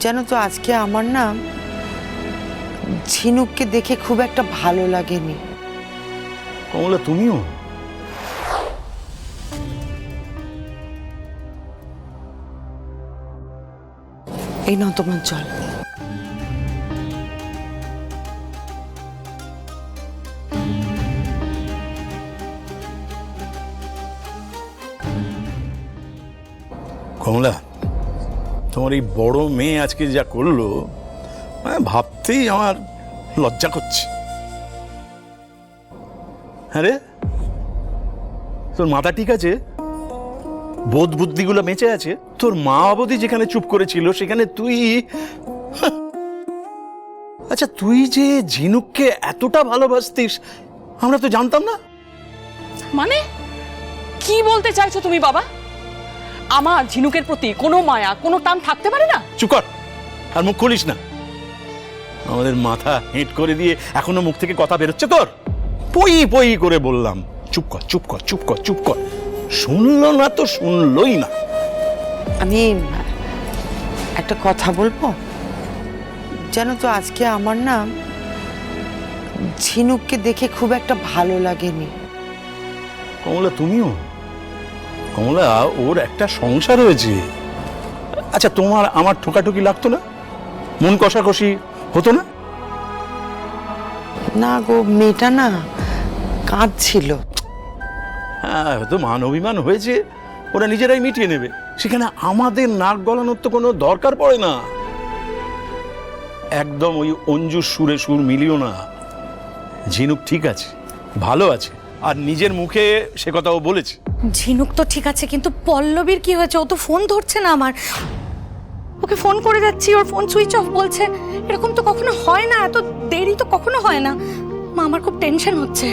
জানো তো আজকে আমার না ঝিনুককে দেখে খুব একটা ভালো লাগেনি। কমলা তুমিও? এই নাও তোমার জল। কমলা, তোমার এই বড় মেয়ে আজকে যা করলো ভাবতেই আমার লজ্জা করছে। হ্যাঁ রে, তোর মাথা ঠিক আছে? বোধ বুদ্ধিগুলো বেঁচে আছে? তোর মা অবধি যেখানে চুপ করেছিল সেখানে তুই আচ্ছা, তুই যে ঝিনুককে এতটা ভালোবাসতিস আমরা তো জানতাম না। মানে কি বলতে চাইছো তুমি বাবা? আমার ঝিনুকের প্রতি কোনো মায়া কোনো টান থাকতে পারে না? চুপ কর, আর মুখ খুলিস না। আমাদের মাথা হেঁট করে দিয়ে এখনো মুখ থেকে কথা বেরোচ্ছে তোর? পই পই করে বললাম চুপ কর, চুপ কর, চুপ কর, চুপ কর। শুনলো না তো শুনলই না। আমি একটা কথা বলবো? জানো তো আজকে আমার না ঝিনুককে দেখে খুব একটা ভালো লাগেনি। কমলা তুমিও? কমলা, ওর একটা সংসার হয়েছে। আচ্ছা, তোমার আমার ঠোকাঠুকি লাগতো না? মন কষাকষি হতো না? না গো, মেয়েটা না কাঁদছিল। হ্যাঁ, হয়তো মান অভিমান হয়েছে, ওরা নিজেরাই মিটিয়ে নেবে। সেখানে আমাদের নাক গলানোর তো কোনো দরকার পড়ে না। একদম ওই অঞ্জুর সুরে সুর মিলিও না। ঝিনুক ঠিক আছে, ভালো আছে, আর নিজের মুখে সে কথাও বলেছে। ঝিনুক তো ঠিক আছে, কিন্তু পল্লবীর কি হয়েছে? ও তো ফোন ধরছে না আমার। ওকে ফোন করে যাচ্ছি, ওর ফোন সুইচ অফ বলছে। এরকম তো কখনো হয় না, এত দেরি তো কখনো হয় না। মা, আমার খুব টেনশন হচ্ছে।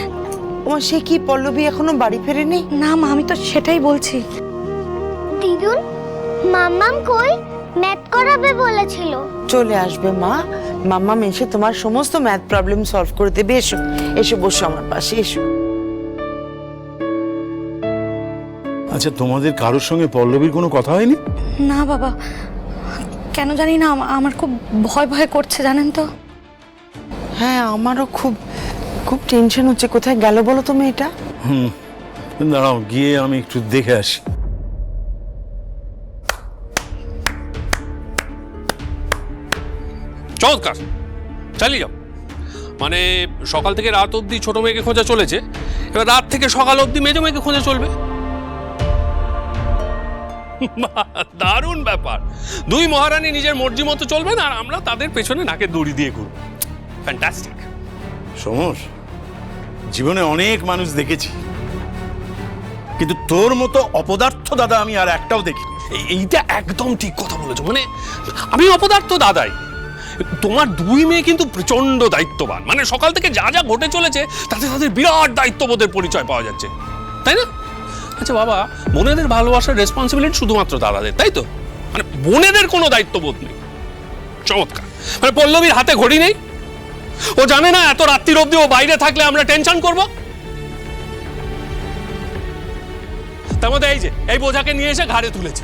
ও সে কি, পল্লবী এখনো বাড়ি ফেরেনি? না মা, আমি তো সেটাই বলছি। দিদুন, মাম্মাম কই? ম্যাথ করাবে বলেছিল। চলে আসবে মা। মাম্মা এসে তোমার সমস্ত ম্যাথ প্রবলেম সলভ করে দেবে। এসো, এসে বসো আমার পাশে, এসো। আচ্ছা, তোমাদের কারোর সঙ্গে পল্লবীর কোনো কথা হয়নি? না বাবা, কেন জানি না আমার খুব ভয় ভয় করছে, জানেন তো। হ্যাঁ, আমারও খুব খুব টেনশন হচ্ছে। কোথায় গেল বলো তো মেয়েটা? দাঁড়াও, গিয়ে আমি একটু দেখে আসি। চমৎকার, চালিয়ে যাও। মানে সকাল থেকে রাত অবধি ছোট মেয়েকে খোঁজা চলেছে, এবার রাত থেকে সকাল অবধি মেজো মেয়েকে খোঁজা চলবে। দারুণ ব্যাপার। দুই মহারানী নিজের মর্জি মতো চলবেন আর আমরা তাদের পেছনে নাকে দড়ি দিয়ে ঘুরব। ফ্যান্টাস্টিক। সমর, জীবনে অনেক মানুষ দেখেছি, কিন্তু তোর মতো অপদার্থ দাদা আমি আর একটাও দেখিনি। এইটা একদম ঠিক কথা বলেছো। মানে আমি অপদার্থ দাদাই, তোমার দুই মেয়ে কিন্তু প্রচন্ড দায়িত্ববান। মানে সকাল থেকে যা যা ঘটে চলেছে তাতে তাদের বিরাট দায়িত্ববোধের পরিচয় পাওয়া যাচ্ছে, তাই না? আচ্ছা বাবা, বোনেদের ভালোবাসার রেসপন্সিবিলিটি শুধুমাত্র দাদাদের, তাই তো? মানে বোনেদের কোনো দায়িত্ববোধ নেই। চমৎকার। মানে পল্লবীর হাতে ঘড়ি নেই, ও জানে না এত রাত্রির অবধি ও বাইরে থাকলে আমরা টেনশন করব। তার মধ্যে এই যে এই বোঝাকে নিয়ে এসে ঘাড়ে তুলেছে।